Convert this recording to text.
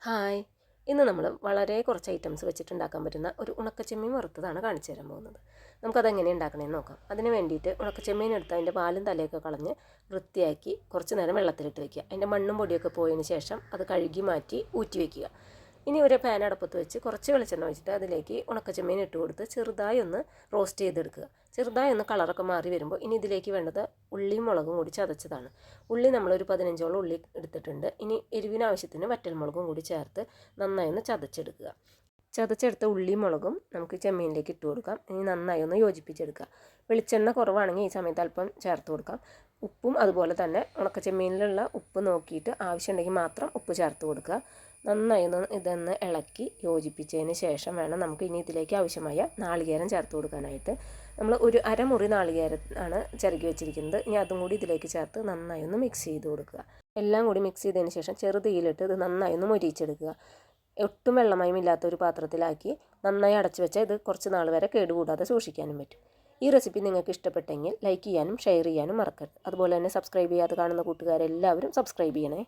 Hi, ഇന്ന് നമ്മൾ വളരെ കുറച്ച് ഐറ്റംസ് വെച്ചിട്ടുണ്ടാക്കാൻ പറ്റുന്ന ഒരു ഉണക്കച്ചെമ്മീൻ വറുത്തതാണ് കാണിച്ചു തരാൻ പോകുന്നത്. നമുക്കതെങ്ങനെ ഉണ്ടാക്കണമെന്ന് നോക്കാം. അതിന് വേണ്ടിയിട്ട് ഉണക്കച്ചെമ്മീൻ എടുത്ത് അതിൻ്റെ പാലും തലയൊക്കെ കളഞ്ഞ് വൃത്തിയാക്കി കുറച്ച് നേരം വെള്ളത്തിലിട്ട് വയ്ക്കുക. അതിൻ്റെ മണ്ണും പൊടിയൊക്കെ പോയതിന് ശേഷം അത് കഴുകി മാറ്റി ഊറ്റി വയ്ക്കുക. ഇനി ഒരു പാൻ അടുപ്പത്ത് വെച്ച് കുറച്ച് വെളിച്ചെണ്ണ ഒഴിച്ചിട്ട് അതിലേക്ക് ഉണക്കച്ചെമ്മീൻ ഇട്ട് കൊടുത്ത് ചെറുതായി ഒന്ന് റോസ്റ്റ് ചെയ്തെടുക്കുക. ചെറുതായി ഒന്ന് കളറൊക്കെ മാറി വരുമ്പോൾ ഇനി ഇതിലേക്ക് വേണ്ടത് ഉള്ളിയും മുളകും കൂടി ചതച്ചതാണ്. ഉള്ളി നമ്മളൊരു 15ഓളം ഉള്ളി എടുത്തിട്ടുണ്ട്. ഇനി എരിവിനാവശ്യത്തിന് വറ്റൽമുളകും കൂടി ചേർത്ത് നന്നായി ഒന്ന് ചതച്ചെടുക്കുക. ചതച്ചെടുത്ത ഉള്ളിയും മുളകും നമുക്ക് ചെമ്മീനിലേക്ക് ഇട്ട് കൊടുക്കാം. ഇനി നന്നായി ഒന്ന് യോജിപ്പിച്ചെടുക്കുക. വെളിച്ചെണ്ണ കുറവാണെങ്കിൽ ഈ സമയത്ത് അല്പം ചേർത്ത് കൊടുക്കാം. ഉപ്പും അതുപോലെ തന്നെ ഉണക്കച്ചെമ്മീനിലുള്ള ഉപ്പ് നോക്കിയിട്ട് ആവശ്യമുണ്ടെങ്കിൽ മാത്രം ഉപ്പ് ചേർത്ത് കൊടുക്കുക. നന്നായി ഇതൊന്ന് ഇളക്കി യോജിപ്പിച്ചതിന് ശേഷം വേണം നമുക്ക് ഇനി ഇതിലേക്ക് ആവശ്യമായ നാളികേരം ചേർത്ത് കൊടുക്കാനായിട്ട്. നമ്മൾ ഒരു അരമുറി നാളികേരം ആണ് ചിരകി വെച്ചിരിക്കുന്നത്. ഇനി അതും കൂടി ഇതിലേക്ക് ചേർത്ത് നന്നായി ഒന്ന് മിക്സ് ചെയ്ത് കൊടുക്കുക. എല്ലാം കൂടി മിക്സ് ചെയ്തതിന് ശേഷം ചെറുതീയിലിട്ട് ഇത് നന്നായി ഒന്ന് മൊരിയിച്ചെടുക്കുക. ഒട്ടും വെള്ളമയം ഇല്ലാത്ത ഒരു പാത്രത്തിലാക്കി നന്നായി അടച്ചു വെച്ചാൽ ഇത് കുറച്ച് നാൾ വരെ കേടുകൂടാതെ സൂക്ഷിക്കാനും പറ്റും. ഈ റെസിപ്പി നിങ്ങൾക്ക് ഇഷ്ടപ്പെട്ടെങ്കിൽ ലൈക്ക് ചെയ്യാനും ഷെയർ ചെയ്യാനും മറക്കരുത്. അതുപോലെ തന്നെ സബ്സ്ക്രൈബ് ചെയ്യാതെ കാണുന്ന കൂട്ടുകാരെല്ലാവരും സബ്സ്ക്രൈബ് ചെയ്യണേ.